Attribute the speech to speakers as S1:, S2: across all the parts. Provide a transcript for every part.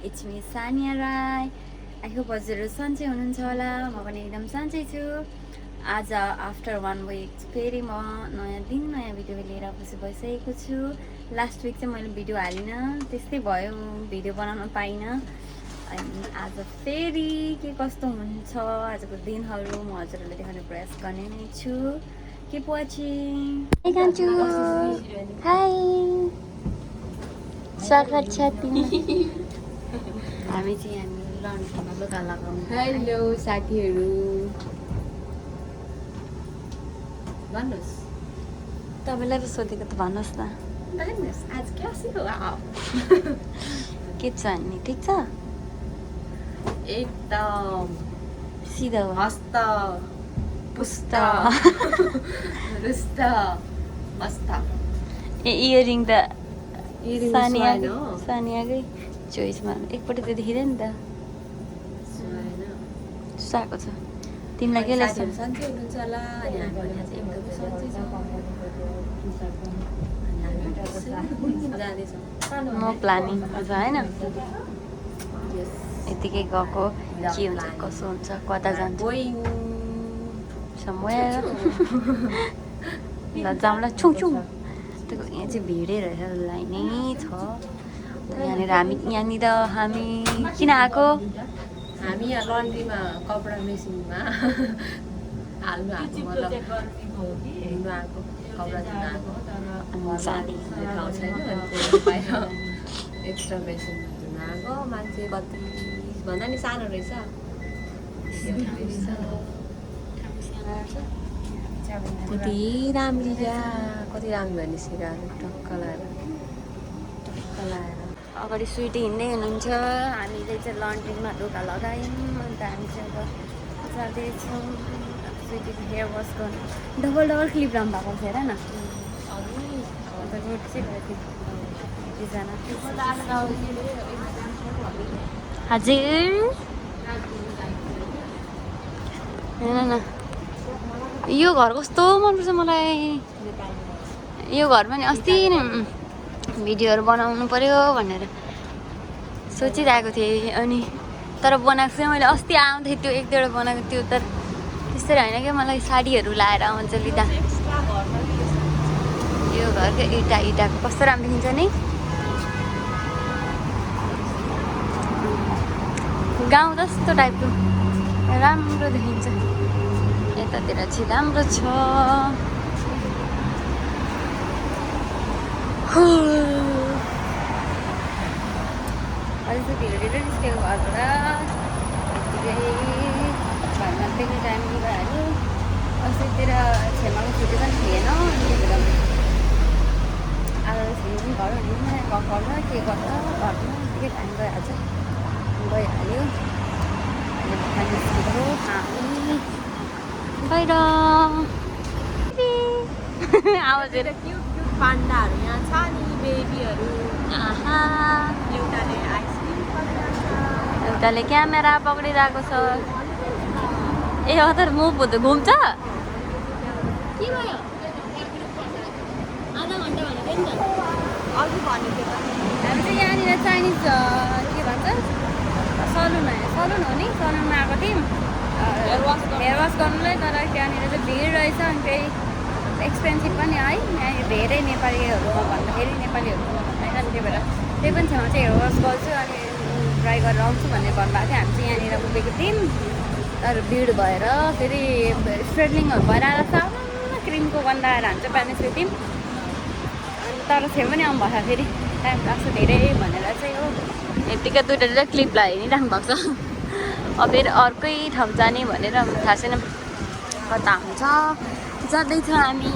S1: It's me Sania Rai. I hope हजुरहरू सन्चै हुनुहुन्छ होला. म पनि एकदम सन्चै छु. आज आफ्टर 1 week फेरि म नयाँ दिन नयाँ भिडियो लिएर उपस्थित भइसकेको छु. लास्ट विक चाहिँ मैले भिडियो हालिनँ, त्यस्तै भयो, भिडियो बनाउन पाइनँ. अनि आज फेरि के कस्तो हुन्छ आजको दिनहरू म हजुरहरूलाई देखाउने प्रयास गर्ने नै छु. Keep watching. Hey Kanchu. Hi. स्वागत छ तिमी. हामी चाहिँ यहाँ लन्डनमा लुगा लगाउनु.
S2: हेलो साथीहरू. भन्नुहोस्.
S1: तपाईँलाई पो सोधेको त भन्नुहोस् न.
S2: भन्नुहोस् आज क्लासिक हो.
S1: के छ नि ठिक छ?
S2: एकदम
S1: सिधा हो.
S2: मस्त पुस्त रुस्त मस्त.
S1: इयरिङ त
S2: सानिया
S1: सानियाकै चोइसमा एकपल्ट त देखिँदैन नि त. सुहाएको छ. तिमीलाई के लाग्छ?
S2: सन्चै हुनुहुन्छ होला. अनि हामी पनि आज एकदमै सन्चै छौँ. जाँदैछौँ.
S1: म प्लानिङ छ होइन. यतिकै गएको के हुन्छ कसो हुन्छ कता जान्छ समवेयर. ल जाउँला छुङ छुङ. यहाँ चाहिँ भिडै रहेछ, लाइन नै छ. यहाँनिर हामी किन आएको?
S2: हामी यहाँ लन्ड्रीमा कपडा मेसिनमा हाल्नु आएको, मतलब हिँड्नु आएको, कपडा धुन आएको. ठाउँ छैन अनि बाहिर एक्स्ट्रा मेसिनमा धुन आएको. मान्छे 32 भन्दा नि सानो रहेछ. कति राम्री कति राम्रो भने सिराहरू टक्क लाएर
S1: अगाडि स्विटी हिँड्दै हुनुहुन्छ. हामीले चाहिँ लन्ड्रीमा लुगा लगायौँ. अन्त हामी चाहिँ अब जाँदैछौँ. स्विटीको हेयर वास गर्नु. डबल क्लिप राम्रो भएको छ हेर न. अन्त रोड चाहिँ भयो दुईजना. हजुर हेर न, यो घर कस्तो मनपर्छ मलाई. यो घरमा नि अस्ति नै भिडियोहरू बनाउनु पर्यो भनेर सोचिरहेको थिएँ. अनि तर बनाएको चाहिँ मैले अस्ति आउँदाखेरि त्यो एक दुईवटा बनाएको थियो. तर त्यसरी होइन क्या, मलाई साडीहरू लाएर आउँछ लिँदा. यो घरको इटाको कस्तो राम्रो देखिन्छ नि. गाउँ जस्तो टाइपको राम्रो देखिन्छ. यतातिर चाहिँ राम्रो छ. अझै चाहिँ ढिलो निस्केको घरबाट. घरमा देख्ने टाइम भइहाल्यो. अस्तितिर छेमाको छुट्टी पनि थिएन. आज छेमा पनि घर हुने गर्दा के गर्दा घरमा निकै टाइम गइहाल्छ. गइहाल्यो. अहिले भर्खर निस्केको हामी बाहिर. आवाजहरू
S2: पान्डाहरू यहाँ छ नि, बेबीहरू. एउटाले आइसक्रिम खाइरहेको छ,
S1: एउटाले क्यामेरा पक्रिरहेको छ. ए तर म पो त घुम्छ.
S2: के भयो? आधा घन्टा भनेको नि त. अघि भनेको त.
S1: हामी चाहिँ यहाँनिर चाइनिज के भन्छ सलुन हो नि. सलुनमा आएको थियौँ हेयर वास गर्नुलाई. तर त्यहाँनिर चाहिँ भिड रहेछ. अनि त्यही एक्सपेन्सिभ पनि है. यहाँ धेरै नेपालीहरूमा भन्दाखेरि नेपालीहरूमा भन्दैन. त्यही भएर त्यही पनि छेउमा चाहिँ हेयर वास गर्छु अनि ट्राई गरेर आउँछु भनेर भन्नुभएको थियो. हामी चाहिँ यहाँनिर उभिएको थियौँ. तर भिड भएर फेरि स्ट्रेटनिङहरू भएर आएर सानो क्रिमको गन्धाएर हामी चाहिँ पानी सुत्यौँ. अनि तर छेउ पनि आउनु भएको फेरि टाइम लाग्छ धेरै भनेर चाहिँ हो. यतिकै दुइटा क्लिप लगाइ नि राख्नु भएको छ. अब फेरि अर्कै ठाउँ जाने भनेर थाहा छैन कता हुन्छ. जाँदैछ हामी.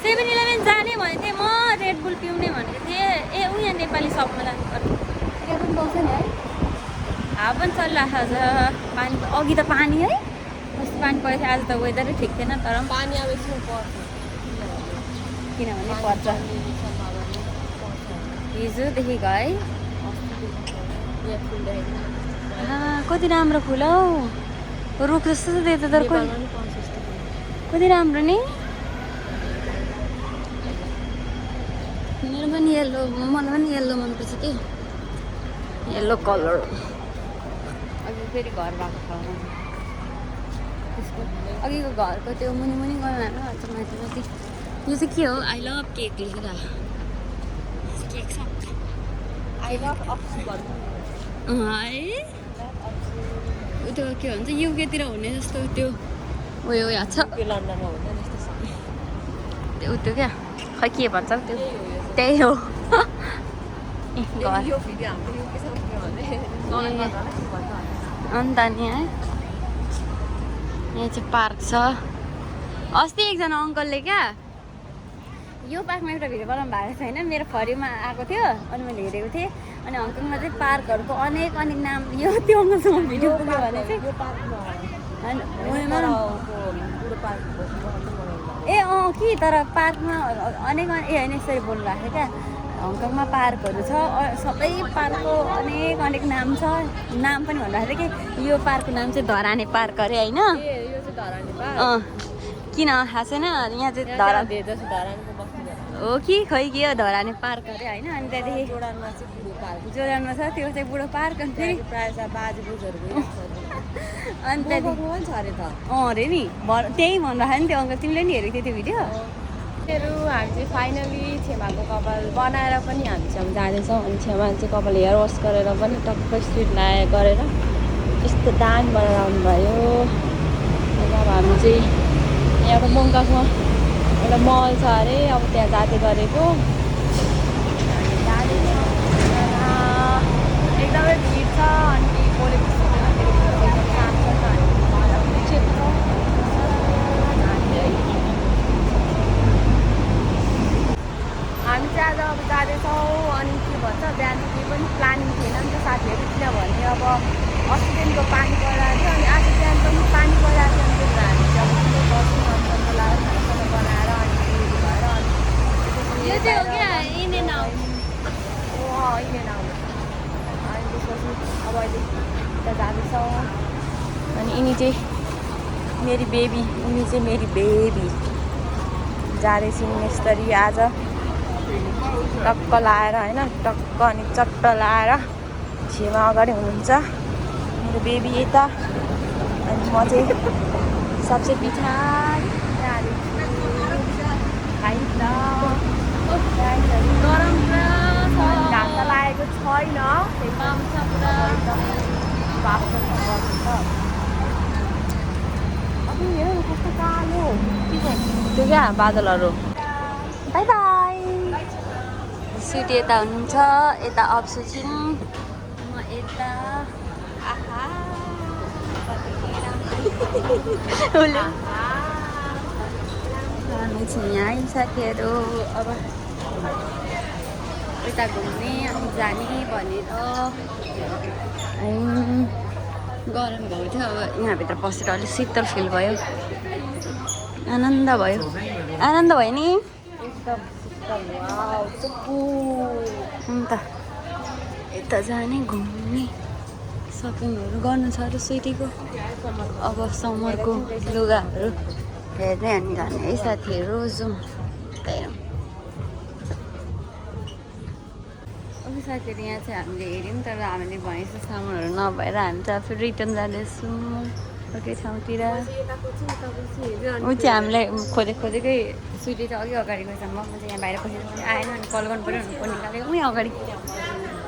S1: 7-11 जाने भनेको थिएँ म. रेड बुल पिउने भनेको थिएँ. ए ऊ यहाँ नेपाली सपमा जानु पर्ने. त्यहाँ पनि पाउँछ नि है. हावा पनि चलिरहेको छ. पानी अघि त पानी है. अस्ति पानी परेको थियो. आज त वेदरै ठिक थिएन. तर
S2: पानी अब एकछिन पर्छ
S1: किनभने पर्छ. हिजोदेखिको है. कति राम्रो फुल हौ. रुख जस्तो छ त्यो त. तर कति राम्रो नि. मेरो पनि येल्लो, मलाई पनि येल्लो मनपर्छ कि. येल्लो कलर अघि फेरि घर भएको ठाउँमा त्यसको अघिको घरको त्यो मुनि मुनि गयो होइन माथि माथि यो चाहिँ के हो आई लभ केक लेखेर केक सप
S2: आई लभ अप्सु भन्नु
S1: है त्यो के भन्छ युकेतिर हुने जस्तो त्यो उयो याद छ
S2: लन्डनमा हुँदैन यस्तो
S1: त्यो त्यो क्या खै के भन्छ त्यो त्यही हो घर
S2: यो भिडियो हाम्रो युकेसँग के भने
S1: अन्त नि है यहाँ चाहिँ पार्क छ अस्ति एकजना अङ्कलले क्या यो पार्कमा एउटा भिडियो बनाउनु भएको छैन मेरो फरिमा आएको थियो अनि मैले हेरेको थिएँ अनि हङकङमा चाहिँ पार्कहरूको अनेक अनेक नाम यो त्यो अङ्कलसँग भिडियो पुग्यो भने चाहिँ ए कि तर पार्कमा अनेक ए होइन यसरी बोल्नु भएको थियो क्या हङकङमा पार्कहरू छ सबै पार्कको अनेक अनेक नाम छ नाम पनि भन्दाखेरि कि यो पार्कको नाम चाहिँ धराने पार्क अरे होइन किन थाहा छैन यहाँ चाहिँ हो कि खै के हो धराने पार्क अरे होइन अनि त्यहाँदेखि जोडानमा छ त्यो चाहिँ बुढो पार्क अनि फेरि
S2: प्रायः बाजेबोजूहरू
S1: अनि त्यहाँदेखि
S2: छ अरे त
S1: अरे नि त्यही भन्दाखेरि नि त्यो अङ्कल तिमीले नि हेरेको थियो त्यो भिडियो
S2: हामी चाहिँ फाइनली छेमाको कपाल बनाएर पनि हामी चाहिँ जाँदैछौँ अनि छेमा चाहिँ कपाल हेयर वास गरेर पनि टक्कै स्ट्रिट गरेर यस्तो दामी बनाएर आउनुभयो अब हामी चाहिँ यहाँको मङ्काकमा एउटा मल छ अरे अब त्यहाँ जाँदै गरेको एकदमै भिड छ अनि बोलेको हामी चाहिँ आज अब जाँदैछौँ अनि के भन्छ बिहान केही पनि प्लानिङ थिएन नि त साथीहरू किनभने अब अस्तिदेखिको पानी परिरहेको थियो अनि आज बिहान पनि पानी परिरहेको थियो अनि त्यही भएर हामी चाहिँ अब बस्नु लगाएर खानासाना बनाएर अनि भएर अनि
S1: यो चाहिँ हो क्या इन्डियन हाउस
S2: इन्डियन हाउस अनि त्यसपछि अब अहिले यता जाँदैछौँ अनि यिनी चाहिँ मेरी बेबी जाँदैछौँ यस्तरी आज टक्क लाएर होइन टक्क अनि चट्ट लाएर छेमा अगाडि हुनुहुन्छ मेरो बेबी यता अनि म चाहिँ सबसे पछाडि
S1: गरम
S2: घाम त लागेको छैन कस्तो कालो त्यो क्या बादलहरू
S1: बाई बाई स्विटी यता हुनुहुन्छ यता अप्सु छिन् म यता हामी चाहिँ यहाँ साथीहरू अब यता घुम्ने अनि जाने भनेर गरम भएको थियो अब यहाँभित्र पसेर अलिक शीतल फिल भयो आनन्द भयो नि अन्त यता जाने घुम्ने सपिङहरू गर्नु छ अरे स्विटीको अब समरको लुगाहरू हेर्ने अनि जाने है साथीहरू जाउँ त्यही अघि साथीहरू यहाँ चाहिँ हामीले हेऱ्यौँ तर हामीले भनेको सामानहरू नभएर हामी चाहिँ फेरि रिटर्न जाँदैछौँ अर्कै ठाउँतिर ऊ चाहिँ हामीलाई खोजेकै स्विटी चाहिँ अघि अगाडि गएछ म चाहिँ यहाँ बाहिर बसेर आएन अनि कल गर्नु पऱ्यो भने फोन निकालेको उहीँ अगाडि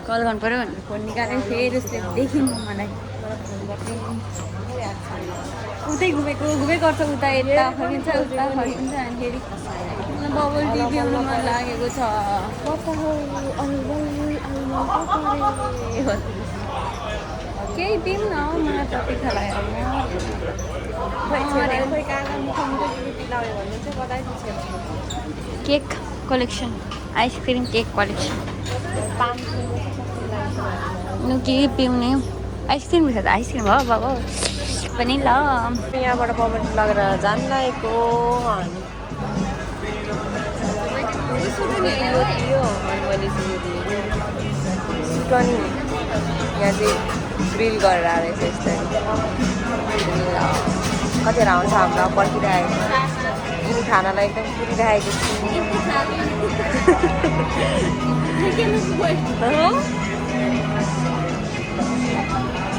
S1: कल गर्नु पऱ्यो भने फोन निकालेको फेरि उसले देखिन् मलाई उतै घुमेको गर्छ उता यता फर्किन्छ उता फर्किन्छ अनि फेरि बबल टी पिउनु मन लागेको छ केही पिउँ न मलाई त पिठा लागेर cake collection ice cream cake collection के पिउने आइसक्रिम खाँदा आइसक्रिम हो बाबा पनि ल
S2: यहाँबाट पवन लगेर जान लागेको सुटनी यहाँ चाहिँ ग्रिल गरेर आएछ यस्तै कतिवटा आउँछ हाम्रो पर्खिरहेको यिनी खानालाई एकदम कुरिरहेको छु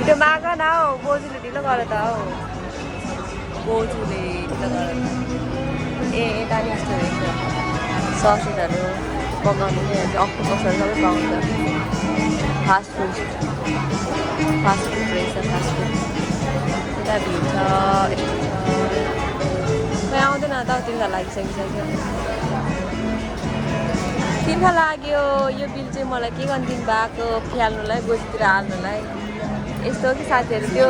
S2: छिटो माग न हौ बोजूले ढिलो गर त हौ बोजूले ढिलो गर ए यता नि यस्तो रहेछ ससेजहरू पकाउने अक्टोपसहरू सबै पाउँछ फास्ट फुड रहेछ फास्ट फुड यता भिड छ खै आउँदैन त तिर्खा लागिसकिसक्यो तिर्खा लाग्यो यो बिल चाहिँ मलाई के गर्न दिनु भएको फ्याल्नुलाई गोजीतिर हाल्नुलाई यस्तो हो कि साथीहरू त्यो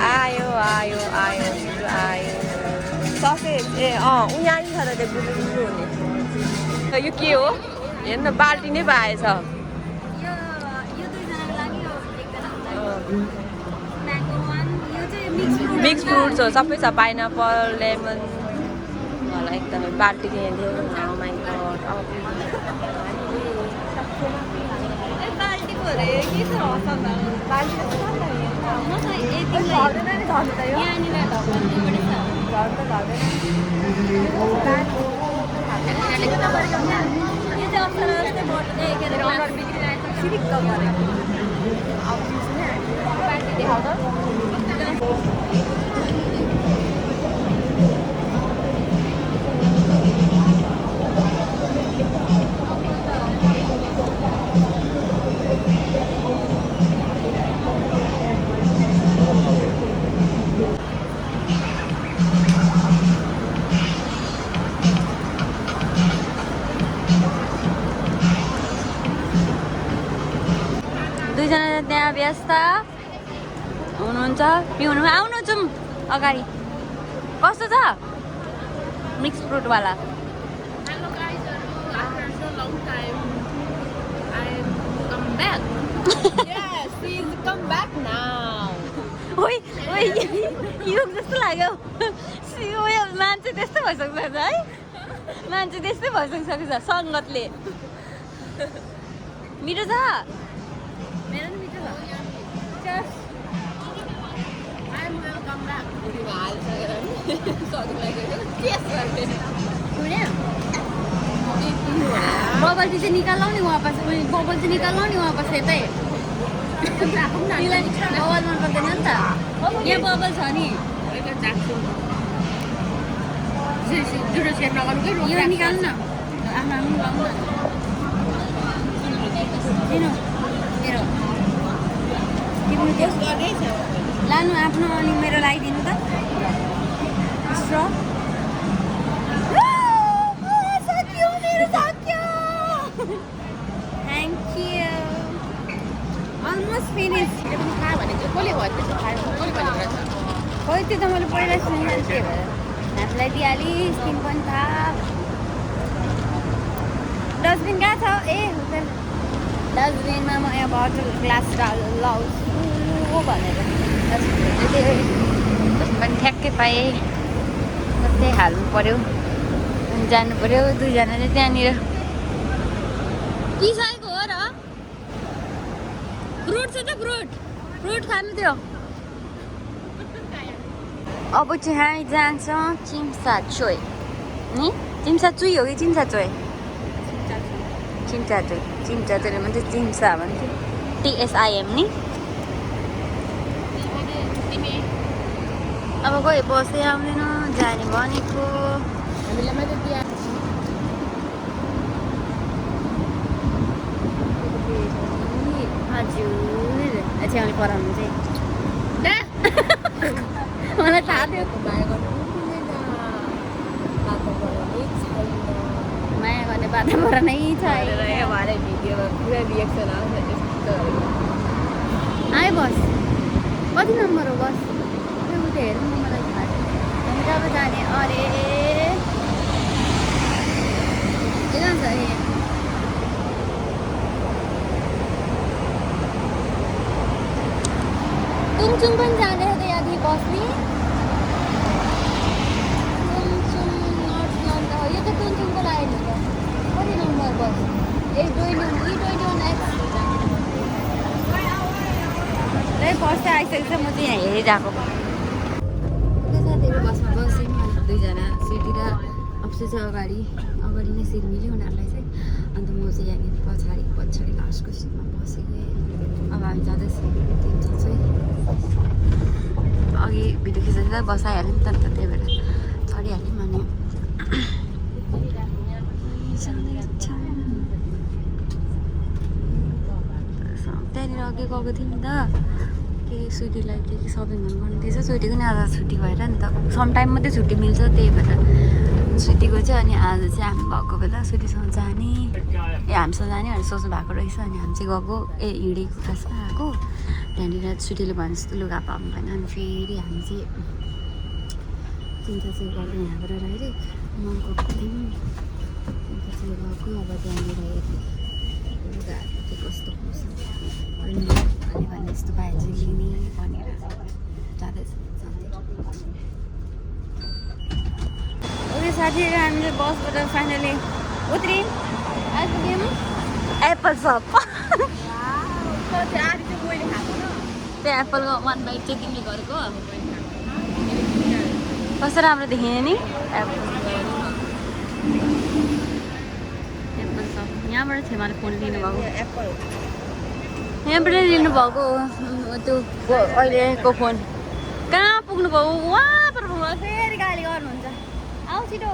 S2: आयो आयो आयो छिटो आयो ससेज ए यहाँ छ त त्यो गुलुगुलु हुने यो के हो हेर्नु न बाल्टी नै पाएछ मिक्स फ्रुट्स हो सबै छ पाइनएप्पल लेमन मलाई एकदमै बाल्टी नै हेर्यो दुईजना त्यहाँ व्यस्त हुनुहुन्छ पिउनु आउनु जाउँ अगाडि कस्तो छ मिक्स फ्रुटवाला युग जस्तो लाग्यो मान्छे त्यस्तै भइसक्छ है मान्छे त्यस्तै भइसकिसकेको छ सङ्गतले मिठो छ मेरो पनि मिठो बबल टी चाहिँ निकाल्नु नि वापस बबल चाहिँ निकाल्नु नि वापस यतै बबल मन पर्दैन नि त यहाँ बबल छ नि यो निकाल्नु न आफ्नो आफ्नो लानु आफ्नो अनि मेरो लगाइदिनु त स्ट्र थ्याङ्क यू अलमोस्ट फिनिस खोइ त्यो त मैले पहिला सुनेँ त्यही भएर हामीलाई दिइहालिस् तिमी पनि थाहा डस्टबिन कहाँ छ ए डस्टबिनमा म यहाँ बोतल ग्लास लाउँछु भनेर डस्टबिन ठ्याक्कै पाएँ मात्रै हाल्नु पऱ्यो अनि जानु पऱ्यो दुईजना चाहिँ त्यहाँनिर पिसाएको हो र फ्रुट छ त फ्रुट खानु थियो अब चाहिँ हामी जान्छ चिम्साचोई नि चिम्साचोई हो कि चिम्साचोई चिम्साचोई मान्छे चिम्सा भन्थ्यो TSIM नि अब कोही बसै आउँदैन जाने भनेको हजुर अछ्याउने पढाउनु चाहिँ मलाई थाहा थियो माया गर्ने वातावरण नै छैन पुरा रिएक्सन आयो बस कति नम्बर हो बस उता हेरौँ न मलाई थाहा हामी त अब जाने अरे के जान्छ अरे तुङचुङ पनि जाने त यहाँदेखि बस्ने तुङचुङ नर्थ लन्ड यो त तुङचुङको लागि हो कति नम्बर बस 821X बस आइसकेको छ म चाहिँ यहाँ हेरिरहेको साथीहरू बसमा बस्यौँ दुईजना सिट र अप्सै छ अगाडि नै सिट मिल्यो उनीहरूलाई चाहिँ
S1: अन्त म चाहिँ यहाँनिर पछाडि लास्टको सिटमा बसेको। अब हामी जाँदैछौँ चाहिँ अघि भिडियो खिच्दा बसाइहाल्यौँ नि त त्यही भएर चढिहाल्यौँ। अनि त्यहाँनिर अघि गएको थिएँ नि त के स्विटीलाई के सपिङ गर्नु थिएछ। स्विटीको नि आज छुट्टी भएर नि त सम टाइम मात्रै छुट्टी मिल्छ त्यही भएर स्विटीको चाहिँ। अनि आज चाहिँ हामी भएको बेला स्विटीसँग जाने हामीसँग जाने भनेर सोच्नु भएको रहेछ। अनि हामी चाहिँ गएको हिँडेको खासमा आएको। त्यहाँनिर स्विटीले भने जस्तो लुगा पाउनु भएन। अनि फेरि हामी चाहिँ चिन्ता चाहिँ गर्दै यहाँबाट डाइरेक्ट मन गएको थियौँ। चिन्ता चाहिँ गएको अब त्यहाँनिर लुगाहरू चाहिँ कस्तो हुन्छ अनि भने जस्तो पाए चाहिँ लिने भनेर जाँदैछ। ओके साथीहरू हामीले बसबाट फाइनली उत्रियौँ आइपुग्यौँ एप्पल सप। त्यो एप्पलको 1 बाइट चाहिँ तिमीले गरेको कस्तो राम्रो देखिने नि एप्पल सप। यहाँबाट छेमाले फोन लिनुभएको यहाँबाट लिनुभएको त्यो अहिलेको फोन कहाँ पुग्नुभयो वहाँ पर पुग्नुभयो। फेरि गाली गर्नुहुन्छ आऊ छिटो।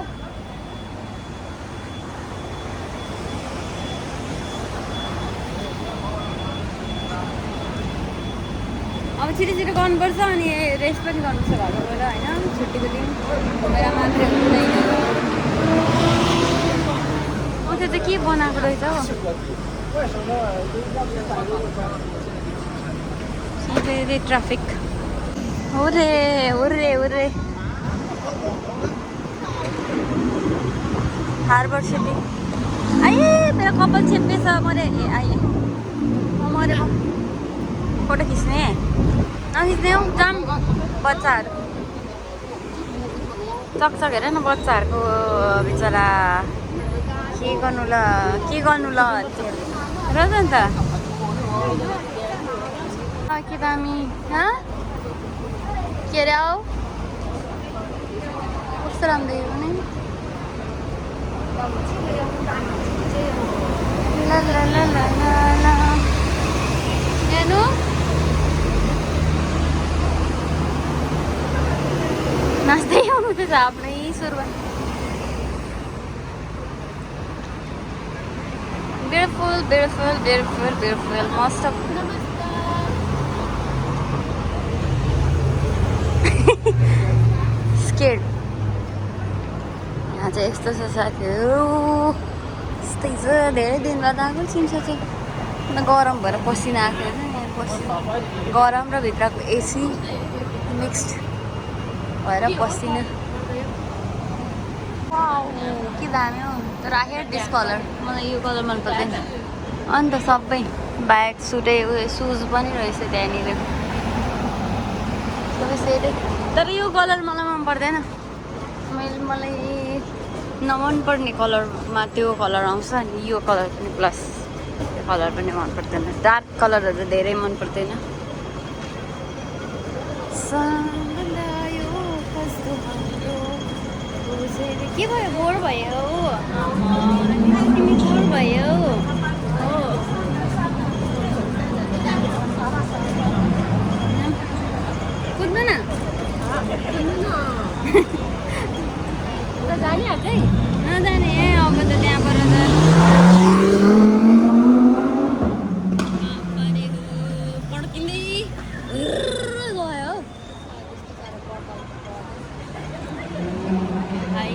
S1: अब छिटो गर्नुपर्छ अनि रेस्ट पनि गर्नुपर्छ घरमा गएर होइन। छुट्टीको दिन घुमेर मात्रै हुँदैन। त्यो चाहिँ के बनाएको रहेछ हौ फेरि ट्राफिक हो रे हार्बर सिटी आए मेरो कपाल छेप्पेछ मरे आइले मरे फोटो खिच्ने नखिच्ने हौ जाम बच्चाहरू चकचक हेर न बच्चाहरूको बिचरा के गर्नु ल र त अन्त के दामी के अरे आऊ कस्तो राम्रो यो नि हेर्नु नाच्दै आउनु त आफ्नै सुरुमा beautiful most of scared यहाँ चाहिँ यस्तो छ साथीहरू यस्तै छ धेरै दिन बाद आएको चिन्छ चाहिँ गरम भएर पसिना आएको होइन यहाँ पसिना गरम र भित्रको एसी मिक्स्ड भएर पसिना के दामी हो। तर आई हेट दिस कलर मलाई यो कलर मन पर्दैन। अन्त सबै ब्याग सुटै उयो सुज पनि रहेछ त्यहाँनिर सबै सेटै। तर यो कलर मलाई मन पर्दैन। मलाई नमन पर्ने कलरमा त्यो कलर आउँछ अनि यो कलर पनि प्लस त्यो कलर पनि मन पर्दैन। डार्क कलरहरू धेरै मन पर्दैन। के भयो बोर भयो तिमी बोर भयो कुद्नु न जानिहाल्छ है नजाने अब त त्यहाँबाट पड्किँदै गयो भाइ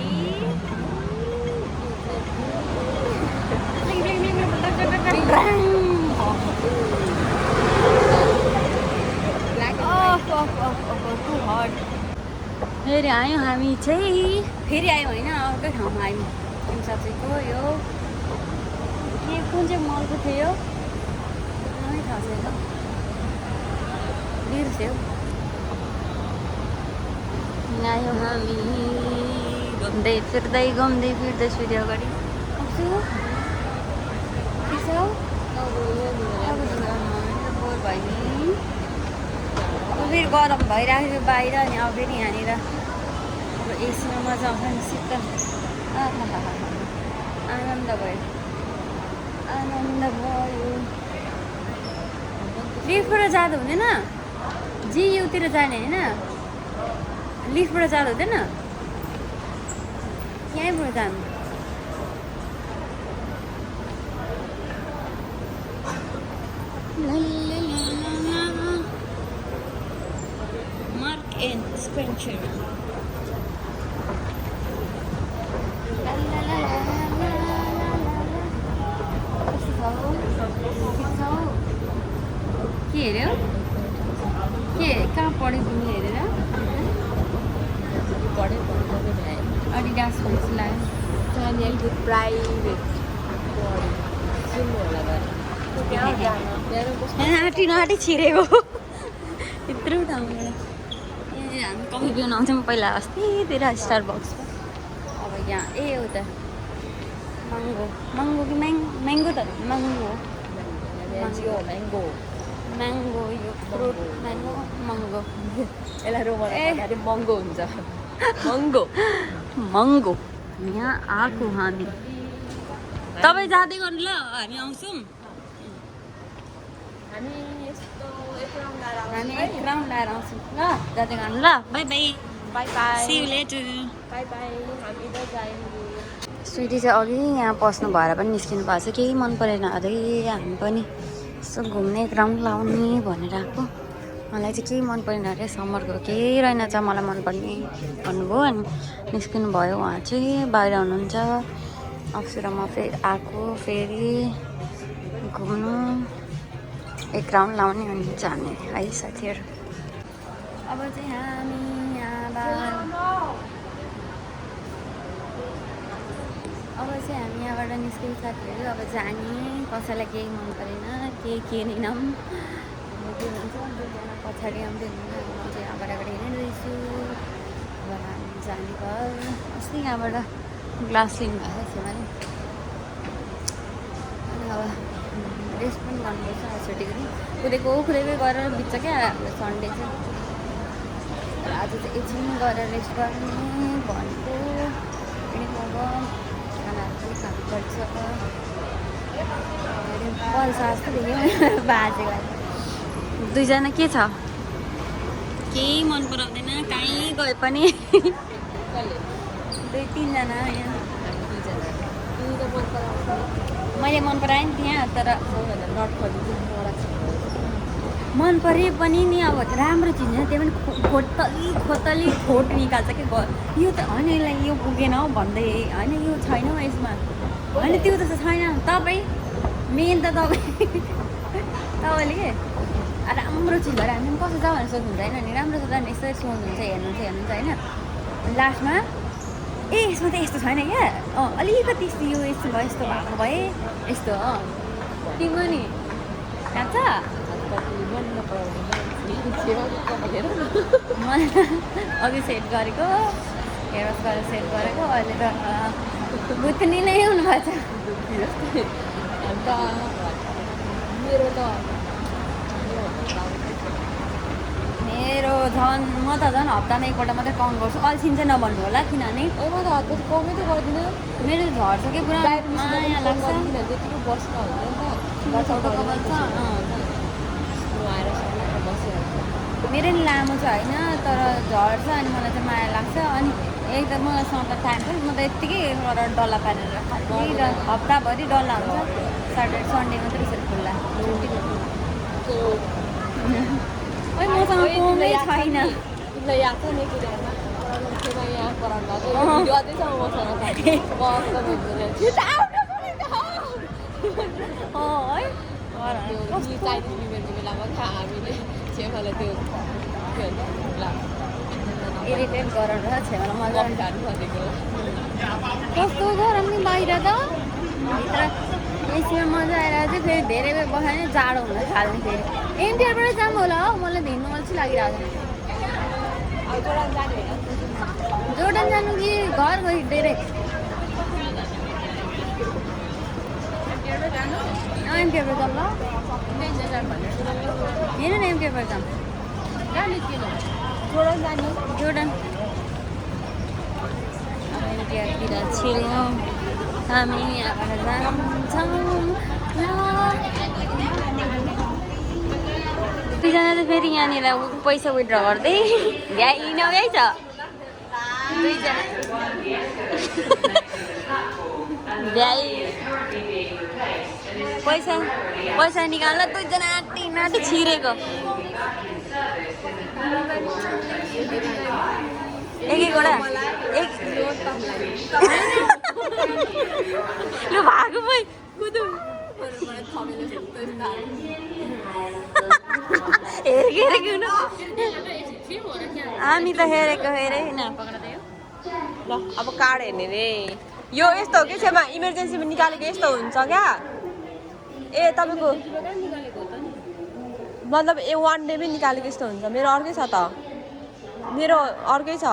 S1: फेरि आयौँ हामी चाहिँ फेरि आयौँ होइन अर्कै ठाउँमा आयौँ हिमसाब चाहिँ गयो के कुन चाहिँ मलको थियो नै थाहा छैन बिर्स्यो आयौँ हामी घुम्दै फिर्दै फेरि अगाडि बोर भयो नि अब फेरि गरम भइरहेको थियो बाहिर अनि अब फेरि यहाँनिर अब एसीमा मजा आउँछ नि शीतल आनन्द भयो आनन्द भयो लिफ्टबाट जाँदा हुँदैन जियुतिर जाने होइन लिफ्टबाट जाँदा हुँदैन यहीँबाट जानु Mark and Spencer के हेऱ्यो के कहाँ पढ्यो तिमी हेरेर एडिडास भन्ने लगायो
S2: प्राइभेट सुन्नु होला
S1: आँटी नआँटी छिरेको यत्रो ठाउँबाट ए हामी कफी पिउन आउँछौँ पहिला अस्तितिर स्टारबक्समा अब यहाँ ए हो त मङ्गो कि म्याङ्गो त मङ्गो म्याङ्गो यो फ्रुट म्याङ्गो मङ्गो
S2: यसलाई रोमन महँगो हुन्छ महँगो
S1: मङ्गो यहाँ आएको हामी तपाईँ जाँदै गर्नु ल हामी आउँछौँ
S2: हामी यस्तो एक राउन्ड
S1: हामी एक राउन्ड लाएर आउँछौँ ल जाँदै गर्नु ल bye bye
S2: bye bye
S1: see you later
S2: bye bye हामी इधर जाएंगे
S1: स्विटी चाहिँ अघि यहाँ पस्नु भएर पनि निस्किनु भएको छ केही मन परेन अझै हामी पनि यसो घुम्ने एक राउन्ड लाउने भनेर आएको मलाई चाहिँ केही मन परेन अरे समरको केही रहेनछ मलाई मनपर्ने भन्नुभयो अनि निस्किनु भयो उहाँ चाहिँ बाहिर हुनुहुन्छ अप्सु र म फेरि आएको फेरि घुम्नु एक राउन्ड लाउने अनि जाने है साथीहरू अब चाहिँ हामी यहाँबाट निस्किनु साथीहरू अब जाने कसैलाई केही मन परेन केही किनेनौँ के भन्छ पछाडि आउँदै हुनुहुन्छ म चाहिँ यहाँबाट हिँडिरहेछु अब हामी जाने घर अस्ति यहाँबाट ग्लास लिनु भएको थियो भने अनि अब रेस्ट पनि गर्नुपर्छ छुट्टीको दिन कुदेकै गरेर बित्छ क्या हाम्रो सन्डे चाहिँ आज चाहिँ एकछिन गरेर रेस्ट गर्ने भनेको हिँडेको अब खानाहरू पनि खानुपर्छ पल्छ जस्तो देख्यो बाजेलाई दुईजना के छ केही मन पराउँदैन कहीँ गए पनि दुई तिनजना यहाँ मैले मन पराएँ नि त्यहाँ तर मन परे पनि नि अब राम्रो चिज होइन त्यो पनि खोतली ठोट निकाल्छ कि यो त होइन यसलाई यो पुगेन हौ भन्दै होइन यो छैन हौ यसमा होइन त्यो त छैन तपाईँ मेन त तपाईँले के राम्रो चिज भएर हामी कसो छ भनेर सोध्नुहुन्छ होइन नि राम्रो छ नि यसो सोध्नुहुन्छ हेर्नुहुन्छ होइन लास्टमा ए यसमा त यस्तो छैन क्या अलिकति यस्तो यो यस्तो भयो यस्तो भएको भए यस्तो तिम्रो नि थाहा छ अघि सेट गरेको हेयरवास गरेर सेट गरेको अहिले त बुथ्नी नै हुनुभएको छ मेरो झन् म त झन् हप्तामा एकपल्ट मात्रै काउन्ट गर्छु अल्छिन चाहिँ नभन्नु होला किनभने
S2: म त हतपछि कमै त गर्दिनँ
S1: मेरो झर्छ कि पुरा माया लाग्छ
S2: त्यतिको बस्न हुँदैन
S1: मेरो नि लामो छ होइन तर झर्छ अनि मलाई चाहिँ माया लाग्छ अनि एकदम मसँग त टाइम पनि म त यत्तिकै गरेर डल्ला पारेर खालि हप्ताभरि डल्ला हुन्छ सन्डे मात्रै त्यसरी खुल्ला ओइ मसँग फोनै छैन
S2: तिमीलाई याद छ नि यहाँ कराउनु भिडियो अझैसम्म मसँग चाइनिज न्यु इयरको बेलामा हामीले छेमालाई त्यो के भन्छ
S1: इरिटेट गरेर छेमा मजा
S2: झार्नु भनेको
S1: कस्तो गरम नि बाहिर त भित्र एसीमा मजा आएर चाहिँ फेरि धेरै बेर बस्यो भने जाडो हुन थाल्ने फेरि एमटिआरबाटै जाऊँ होला हौ मलाई हिँड्नु अल्छी लागिरहेको छ जोर्डन जानु कि घर गई डाइरेक्ट एमटिआरबाट जाऊँ ल हेर न एमटिआरबाट जाऊँ
S2: जोर्डन जाने
S1: जोर्डन एमटिआरतिर छिर्यौँ हामी यहाँबाट जान्छौँ। दुईजना चाहिँ फेरि यहाँनिर पैसा विथड्र गर्दै भ्याइ नभ्याइ छ दुईजना भ्याइ पैसा निकाल्न दुईजना आँटी छिरेको एकवटा एक लु भागो पै कुदु हेरेको हामी त हेरेको हेरेन
S2: ल अब कार्ड हेर्ने रे यो यस्तो हो कि छेमा इमर्जेन्सीमा निकालेको यस्तो हुन्छ क्या ए तपाईँको मतलब वान डेमै निकालेको यस्तो हुन्छ मेरो अर्कै छ त मेरो अर्कै छ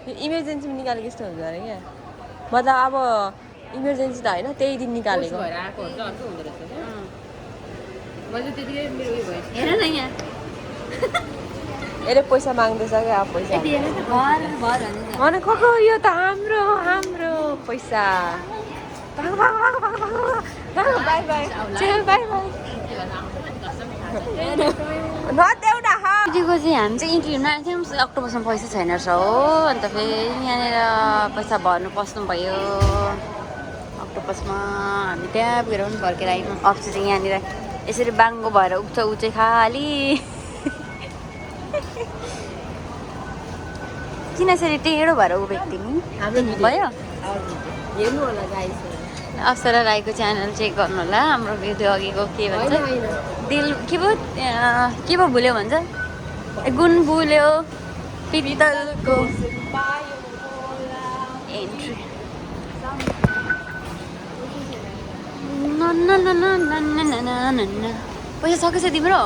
S2: इमर्जेन्सीमा निकालेको यस्तो हुन्छ अरे क्या मतलब अब इमर्जेन्सी त होइन त्यही दिन निकालेको
S1: हेर न यहाँ
S2: यसले पैसा माग्दैछ क्या अब पैसा अनि को यो त हाम्रो पैसा बाई बाई नदेउडा
S1: दिदीको चाहिँ हामी चाहिँ इन्टरभ्यूमा आएको थियौँ अक्टोबरसम्म पैसा छैन रहेछ हो अन्त फेरि यहाँनिर पैसा भर्नु पस्नुभयो अक्टोबसमा हामी त्यहाँ पुगेर पनि फर्केर आयौँ अप्सी चाहिँ यहाँनिर यसरी बाङ्गो भएर उठ्छ ऊ चाहिँ खाली किन यसरी टेढो भएर उभिएको तिमी भयो
S2: हेर्नु होला गाइस
S1: अप्सरा राईको च्यानल चेक गर्नु होला हाम्रो भिडियो अघिको के भन्छ दिल के पो भुल्यो भन्छ गुण भुल्यो पित्तलको एन्ट्री पैसा सकेछ तिम्रो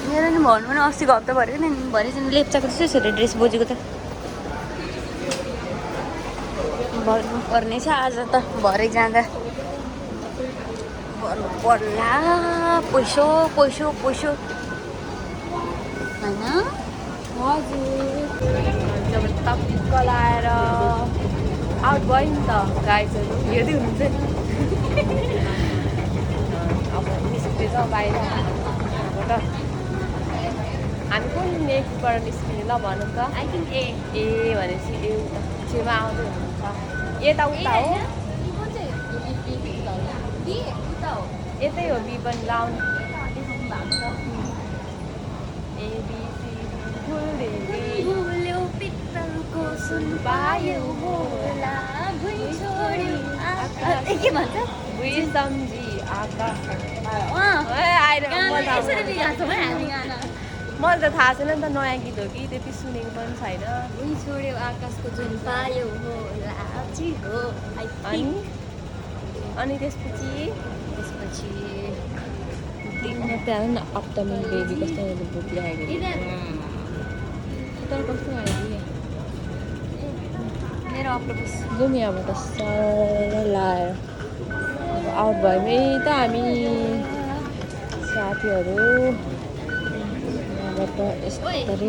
S1: मेरो नि भन्नु पनि अस्तिको हप्ता भऱ्यो नि भरे चाहिँ लेप्चाको जस्तो छ ड्रेस बोजेको त भर्नु पर्ने छ आज त भरे जाँदा भर्नु पर्ला पैसो होइन
S2: हजुर टक्क लाएर आउट भयो नि त गाइजहरू हेर्दै हुनुहुन्छ नि अब निस्किँदैछ बाहिर यहाँबाट हामी कुन नेक्स्टबाट निस्किने ल भनौँ त
S1: आई थिङ्क ए
S2: भनेपछि ए उता छेउमा आउँदै हुनुहुन्छ यता उता हो यतै हो बी पनि लाउनु एबिसी
S1: भुल्यो पित्तलको सुन पायो होला भुइँ छोड्यो के भन्छ
S2: भुइँ सम्झी आकाश मलाई त थाहा छैन नि त नयाँ गीत हो कि त्यति सुनेको पनि छैन
S1: भुइँ छोड्यो आकाशको जुन पायो होला हो
S2: अनि त्यसपछि त्यहाँ न अपकमिङ बेबी कस्तो बुक ल्याएको तर कस्तो आयो
S1: मेरो अक्टोबस
S2: जाउँ यहाँबाट सरर लाएर अब आउट भएमै त हामी साथीहरू यहाँबाट यस्तरी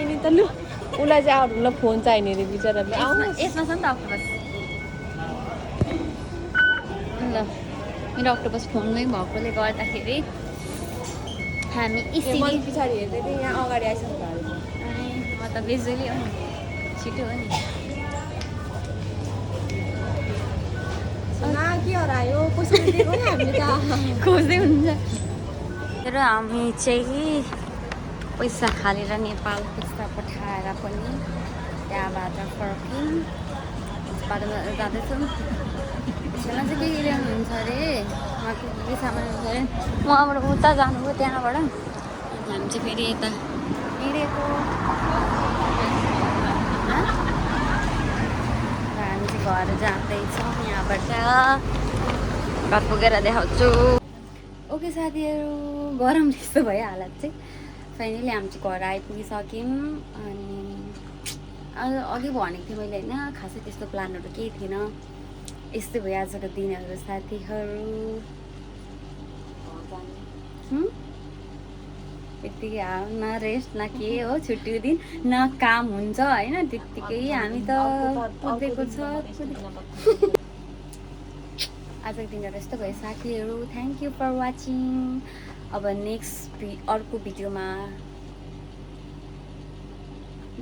S2: नि त लु उसलाई चाहिँ आउट हुन फोन चाहिने अरे बिचराले आउनुहोस्
S1: यसमा छ नि त अक्टोबस ल मेरो अक्टोबस फोनमै भएकोले गर्दाखेरि हामी
S2: पछाडि हेर्दै थिएँ यहाँ अगाडि आइसक्नु भएको
S1: म त भिजुअली हो नि छिटो हो नि
S2: के हरायो कसरी दिएको नि हामीले त
S1: खोज्दै हुन्छ तर हामी चाहिँ पैसा खालेर नेपाल पैसा पठाएर पनि त्यहाँबाट फर्क्यौँ बाटोमा जाँदैछौँ त्यसमा चाहिँ के ल्याउनुहुन्छ अरे उहाँको के सामान हुन्छ अरे उहाँबाट उता जानुभयो त्यहाँबाट हामी चाहिँ फेरि यता हिँडेको हामी चाहिँ घर जाँदैछौँ यहाँबाट घर पुगेर देखाउँछु ओके साथीहरू गरम त्यस्तो भयो हालत चाहिँ फाइनली हामी चाहिँ घर आइपुगिसक्यौँ अनि अघि भनेको थिएँ मैले होइन खासै त्यस्तो प्लानहरू केही थिएन यस्तै भयो आजको दिनहरू साथीहरू त्यत्तिकै न रेस्ट न के हो, छुट्टीको दिन न काम हुन्छ होइन, त्यत्तिकै हामी त कुदेको छ। आजको दिन त यस्तो भयो साथीहरू। Thank you for watching. अब नेक्स्ट अर्को भिडियोमा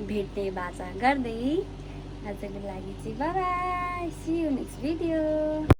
S1: भेट्ने बाचा गर्दै आजको लागि चाहिँ bye bye, see you next video.